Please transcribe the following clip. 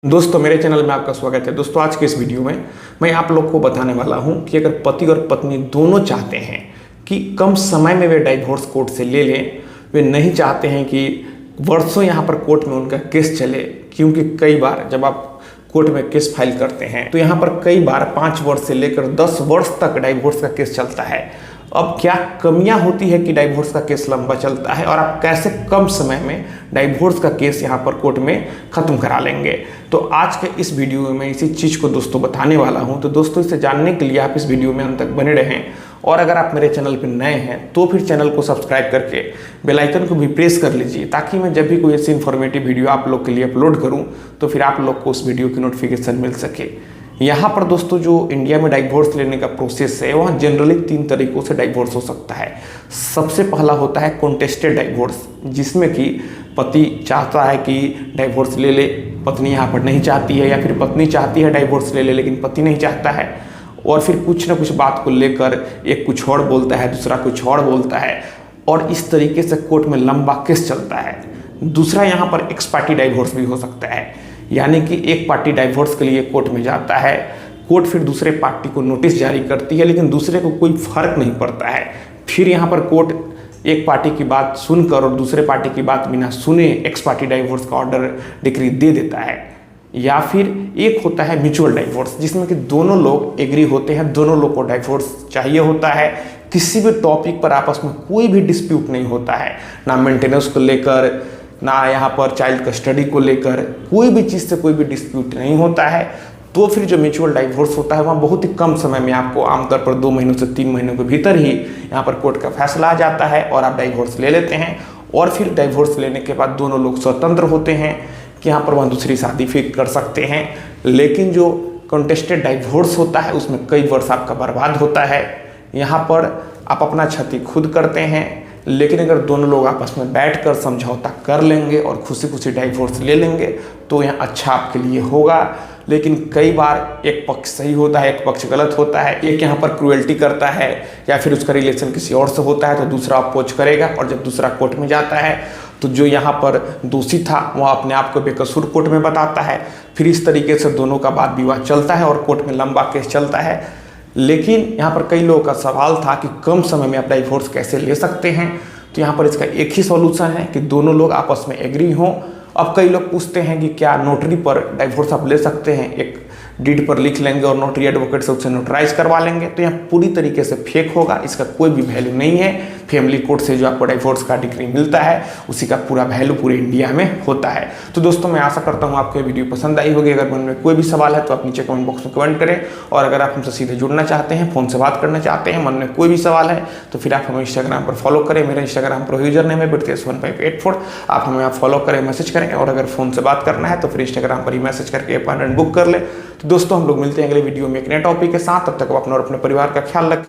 दोस्तों मेरे चैनल में आपका स्वागत है। दोस्तों आज के इस वीडियो में मैं आप लोग को बताने वाला हूं कि अगर पति और पत्नी दोनों चाहते हैं कि कम समय में वे डाइवोर्स कोर्ट से ले लें, वे नहीं चाहते हैं कि वर्षों यहां पर कोर्ट में उनका केस चले, क्योंकि कई बार जब आप कोर्ट में केस फाइल करते हैं तो यहाँ पर कई बार 5 वर्ष से लेकर 10 वर्ष तक डाइवोर्स का केस चलता है। अब क्या कमियां होती है कि डाइवोर्स का केस लंबा चलता है और आप कैसे कम समय में डाइवोर्स का केस यहाँ पर कोर्ट में ख़त्म करा लेंगे, तो आज के इस वीडियो में मैं इसी चीज़ को दोस्तों बताने वाला हूँ। तो दोस्तों इसे जानने के लिए आप इस वीडियो में अंत तक बने रहें, और अगर आप मेरे चैनल पर नए हैं तो फिर चैनल को सब्सक्राइब करके बेल आइकन को भी प्रेस कर लीजिए, ताकि मैं जब भी कोई ऐसी इन्फॉर्मेटिव वीडियो आप लोग के लिए अपलोड करूँ तो फिर आप लोग को उस वीडियो की नोटिफिकेशन मिल सके। यहाँ पर दोस्तों जो इंडिया में डाइवोर्स लेने का प्रोसेस है वहाँ जनरली 3 तरीक़ों से डाइवोर्स हो सकता है। सबसे पहला होता है कॉन्टेस्टेड डाइवोर्स, जिसमें कि पति चाहता है कि डाइवोर्स ले ले, पत्नी यहाँ पर नहीं चाहती है, या फिर पत्नी चाहती है डाइवोर्स ले ले लेकिन पति नहीं चाहता है, और फिर कुछ ना कुछ बात को लेकर एक कुछ और बोलता है, दूसरा कुछ और बोलता है, और इस तरीके से कोर्ट में लंबा केस चलता है। दूसरा यहाँ पर एक्स पार्टी डाइवोर्स भी हो सकता है, यानी कि एक पार्टी डाइवोर्स के लिए कोर्ट में जाता है, कोर्ट फिर दूसरे पार्टी को नोटिस जारी करती है, लेकिन दूसरे को कोई फर्क नहीं पड़ता है। फिर यहाँ पर कोर्ट एक पार्टी की बात सुनकर और दूसरे पार्टी की बात बिना सुने एक्स पार्टी डाइवोर्स का ऑर्डर डिक्री दे देता है। या फिर एक होता है म्यूचुअल डाइवोर्स, जिसमें कि दोनों लोग एग्री होते हैं, दोनों लोग को डाइवोर्स चाहिए होता है, किसी भी टॉपिक पर आपस में कोई भी डिस्प्यूट नहीं होता है, ना मेंटेनेंस को लेकर, ना यहाँ पर चाइल्ड कस्टडी को लेकर, कोई भी चीज़ से कोई भी डिस्प्यूट नहीं होता है। तो फिर जो म्यूचुअल डाइवोर्स होता है वहाँ बहुत ही कम समय में, आपको आमतौर पर 2 महीनों से 3 महीनों के भीतर ही यहाँ पर कोर्ट का फैसला आ जाता है और आप डाइवोर्स ले लेते हैं। और फिर डाइवोर्स लेने के बाद दोनों लोग स्वतंत्र होते हैं कि यहाँ पर वहाँ दूसरी शादी फिर कर सकते हैं। लेकिन जो कॉन्टेस्टेड डाइवोर्स होता है उसमें कई वर्ष आपका बर्बाद होता है। यहाँ पर आप अपना क्षति खुद करते हैं, लेकिन अगर दोनों लोग आपस में बैठकर समझौता कर लेंगे और खुशी खुशी डाइवोर्स ले लेंगे तो यह अच्छा आपके लिए होगा। लेकिन कई बार एक पक्ष सही होता है, एक पक्ष गलत होता है, एक यहाँ पर क्रूएल्टी करता है या फिर उसका रिलेशन किसी और से होता है तो दूसरा अपोज करेगा, और जब दूसरा कोर्ट में जाता है तो जो यहाँ पर दोषी था वह अपने आप को बेकसूर कोर्ट में बताता है। फिर इस तरीके से दोनों का वाद विवाद चलता है और कोर्ट में लंबा केस चलता है। लेकिन यहाँ पर कई लोगों का सवाल था कि कम समय में आप डाइवोर्स कैसे ले सकते हैं, तो यहाँ पर इसका एक ही सॉल्यूशन है कि दोनों लोग आपस में एग्री हों। अब कई लोग पूछते हैं कि क्या नोटरी पर डाइवोर्स आप ले सकते हैं, एक डीड पर लिख लेंगे और नोटरी एडवोकेट से उसे नोटराइज करवा लेंगे, तो यहाँ पूरी तरीके से फेक होगा, इसका कोई भी वैल्यू नहीं है। फैमिली कोर्ट से जो आपको डाइवोर्स का डिक्री मिलता है उसी का पूरा वैल्यू पूरे इंडिया में होता है। तो दोस्तों मैं आशा करता हूँ आपको ये वीडियो पसंद आई होगी। अगर मन में कोई भी सवाल है तो आप नीचे कमेंट बॉक्स में कमेंट करें, और अगर आप हमसे सीधे जुड़ना चाहते हैं, फ़ोन से बात करना चाहते हैं, मन में कोई भी सवाल है तो फिर आप हमें इंस्टाग्राम पर फॉलो करें। मेरा इंस्टाग्राम पर यूजर नेम है BTS1584, आप हमें फॉलो करें, मैसेज करें, और अगर फ़ोन से बात करना है तो फिर इंस्टाग्राम पर ही मैसेज करके अपॉइंटमेंट बुक कर ले। तो दोस्तों हम लोग मिलते हैं अगले वीडियो में एक नए टॉपिक के साथ। तब तक आप अपना और अपने परिवार का ख्याल रखें।